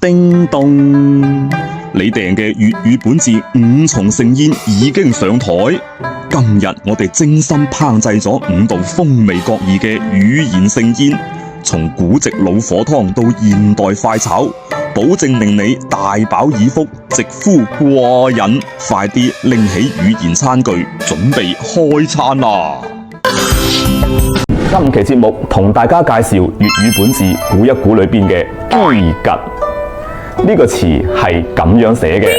叮咚，你訂嘅粵語本字五重盛宴已經上台。今日我哋精心烹製咗5道風味各異嘅語言盛宴，從古籍老火湯到現代快炒，保證令你大飽耳福，直呼過癮。快啲拎起語言餐具，準備開餐啦！今期節目同大家介紹粵語本字估一估裏邊嘅機趌。呢個詞係咁樣寫嘅，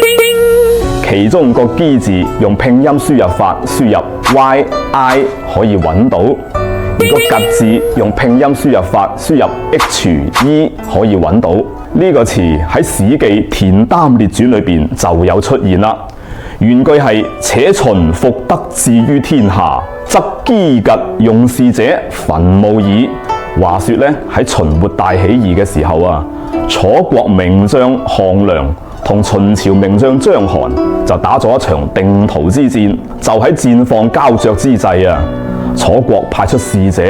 其中個機字用拼音輸入法輸入 yi 可以揾到，而個趌字用拼音輸入法輸入 he 可以揾到。呢個詞喺《史記·田單列傳》裏邊就有出現啦。原句係：且秦復得志於天下，則機趌用事者墳墓矣。話說咧，喺秦末大起義嘅時候啊，楚國名將項梁同秦朝名將章邯就打咗一場定陶之戰。就喺戰況膠着之際啊，楚國派出使者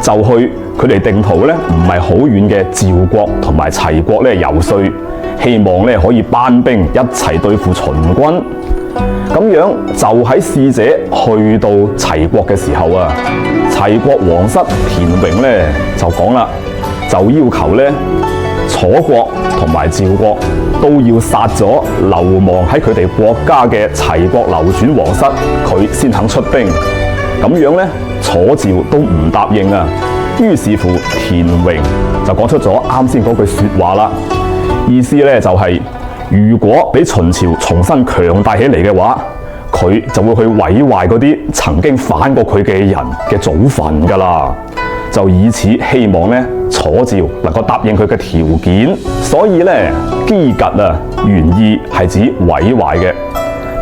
就去佢哋定陶咧唔係好遠嘅趙國同埋齊國咧游說，希望咧可以班兵一齊對付秦軍。咁樣就喺使者去到齊國嘅時候啊，齊國皇室田榮咧就講啦，就要求咧楚國同埋趙國都要殺咗流亡喺佢哋國家嘅齊國流轉皇室，佢先肯出兵。咁樣咧楚趙都唔答應啊，於是乎田榮就講出咗啱先嗰句說話啦，意思咧就係如果俾秦朝重新強大起嚟嘅話，佢就會去毀壞嗰啲曾經反過佢嘅人嘅祖墳噶啦，就以此希望咧楚趙能夠答應佢嘅條件。所以咧機趌啊，原意係指毀壞嘅，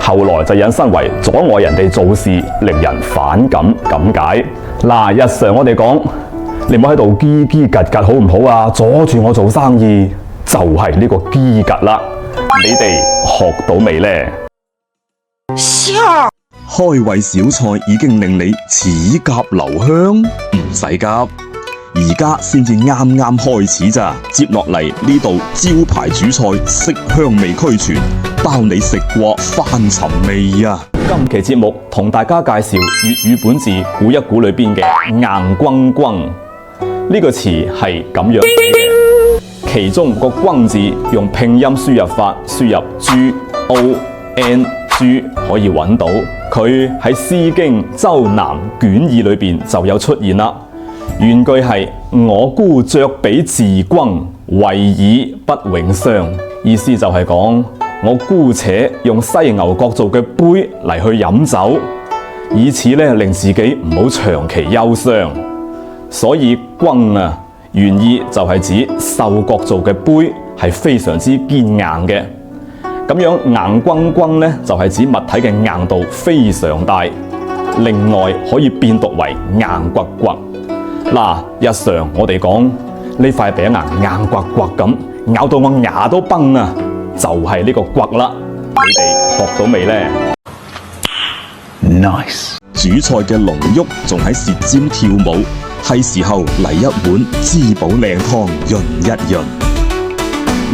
後來就引申為阻礙人哋做事，令人反感咁解。嗱，日常我哋講，你唔好喺度機機趌趌好唔好啊？阻住我做生意，就係呢個機趌啦。你哋學到未呢？開胃小菜已經令你齒頰留香，唔使急，而家先至啱啱開始咋。接落嚟呢道招牌主菜，色香味俱全，包你食過翻尋味啊！今期節目同大家介紹粵語本字估一估裏邊嘅硬轟轟。呢個詞係咁樣寫嘅，其中個轟字用拼音輸入法輸入 GONG 可以揾到，佢喺《詩經·周南卷二》裏邊就有出現啦。原句係：我姑酌彼自轟，為以不永傷。意思就係講我姑且用犀牛角做嘅杯嚟去飲酒，以此咧令自己唔好長期憂傷。所以轟啊，原意就係指獸角做嘅杯係非常之堅硬嘅。咁樣硬轟轟咧，就係指物體嘅硬度非常大，另外可以變讀為硬骨骨。嗱，日常我哋講呢塊餅啊，硬骨骨咁，咬到我牙都崩啊，就係呢個骨啦。你哋學到未呢？ Nice， 主菜嘅龍郁仲喺舌尖跳舞，係時候嚟一碗滋補靚湯潤一潤。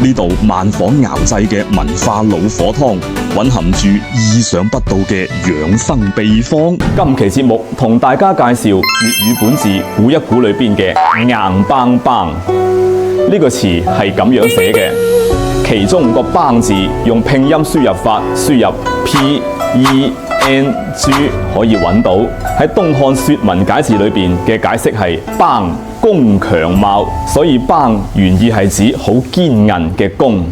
呢度慢火熬製嘅文化老火湯，蘊含住意想不到嘅養生秘方。今期節目同大家介紹粵語本字估一估裏邊嘅硬邦邦。呢個詞係咁樣寫嘅，其中個邦字用拼音輸入法輸入 PENG 可以揾到。喺東漢說文解字裏邊嘅解釋係邦弓強貌，所以邦原意係指好堅韌嘅弓，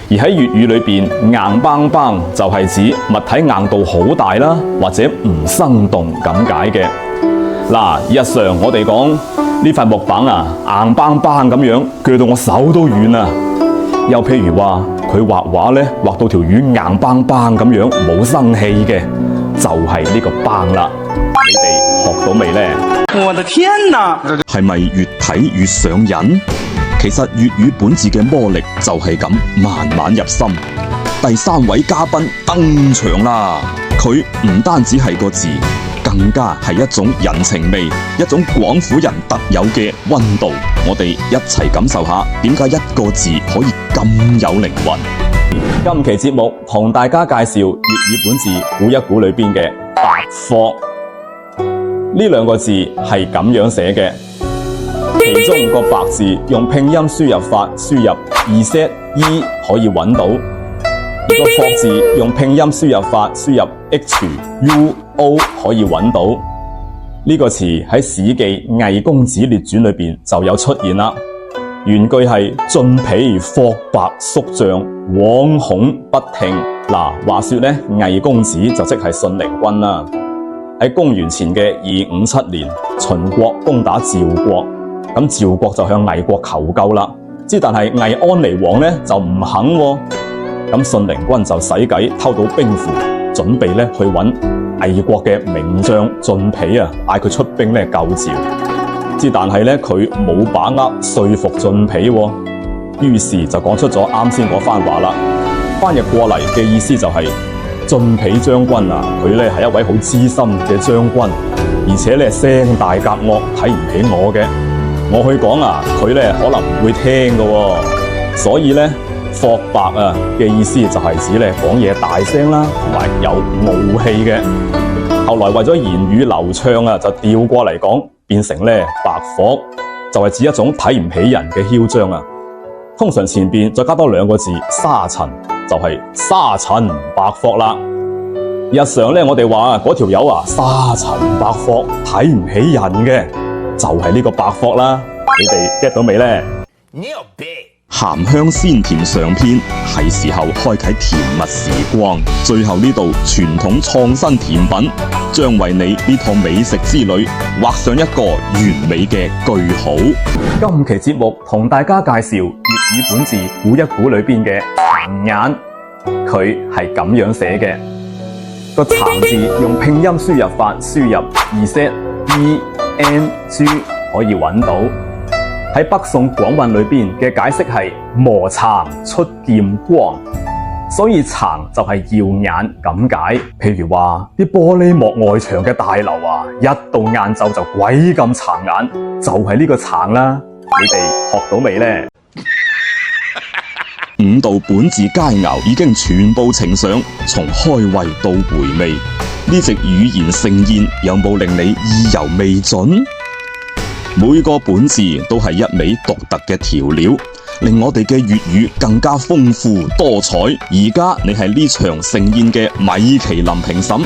而喺粵語裏邊硬邦邦就係指物體硬度好大啦，或者唔生動咁解嘅。嗱，日常我哋講呢塊木板啊，硬邦邦咁樣鋸到我手都軟啊。又譬如話佢畫畫咧，畫到條魚硬邦邦咁樣冇生氣嘅，就係呢個邦啦。你哋學到未呢？我的天哪！係咪越睇越上癮？其實粵語本字嘅魔力就係咁慢慢入心。第3位嘉賓登場啦！佢唔單止係個字，更更加係一種人情味，一種廣府人特有嘅溫度。我哋一齊感受下點解一個字可以咁有靈魂。今期節目同大家介紹粵語本字估一估裏邊嘅白霍，呢兩個字係咁樣寫嘅，其中個白字用拼音輸入法輸入 ZE 可以揾到，而個霍字用拼音輸入法輸入 HUO 可以揾到。呢個詞喺《史記·魏公子列傳》裏邊就有出現啦。原句係晉鄙霍白宿將，惶恐不聽。話說咧，魏公子就即係信陵君啦。喺公元前嘅257年，秦國攻打趙國，咁趙國就向魏國求救啦。但係魏安尼王咧就唔肯喎，咁信陵君就使計偷到兵符，準備咧去揾魏國嘅名將晉鄙啊，嗌佢出兵咧救趙。但係咧佢冇把握說服晉鄙喎，於是就講出咗啱先嗰番話啦。翻譯過嚟嘅意思就係晉鄙將軍啊，佢咧係一位好資深嘅將軍，而且咧聲大夾惡，睇唔起我嘅。我去講啊，佢咧可能唔會聽㗎喎。所以咧霍白啊嘅意思就係指咧講嘢大聲啦，同埋有傲氣嘅。後來為咗言語流暢啊，就調過嚟講，變成咧白霍，就係指一種睇唔起人嘅囂張啊。通常前邊再加多兩個字沙塵，就係沙塵白霍啦。日常咧我哋話嗰條友啊沙塵白霍，睇唔起人嘅，就係呢個白霍啦。你哋 get 到未咧？鹹香鮮甜上篇，係時候開啟甜蜜時光。最後呢度傳統創新甜品，將為你呢趟美食之旅畫上一個完美嘅句號。今期節目同大家介紹粵語本字估一估裏邊嘅殘眼，佢係咁樣寫嘅。個殘字用拼音輸入法輸入 ZENG 可以揾到。喺北宋廣韻裏邊嘅解釋係磨殘出劍光，所以殘就係耀眼咁解。譬如話啲玻璃幕外牆嘅大樓啊，一到晏晝就鬼咁殘眼，就係呢個殘啦。你哋學到未呢5道本字佳肴已經全部呈上，從開胃到回味，呢隻語言盛宴有冇令你意猶未盡？每個本字都係一味獨特嘅調料，令我哋嘅粵語更加豐富多彩。而家你係呢場盛宴嘅米其林評審，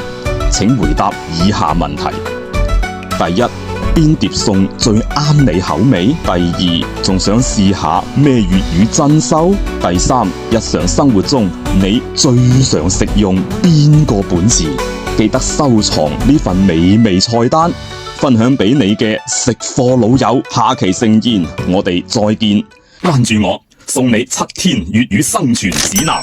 請回答以下問題：第一，邊碟餸最啱你口味？第二，仲想試下咩粵語珍饈？第三，日常生活中你最常食用邊個本字？記得收藏呢份美味菜單，分享俾你嘅食貨老友。下期盛宴我哋再見，關注我，送你7天粵語生存指南。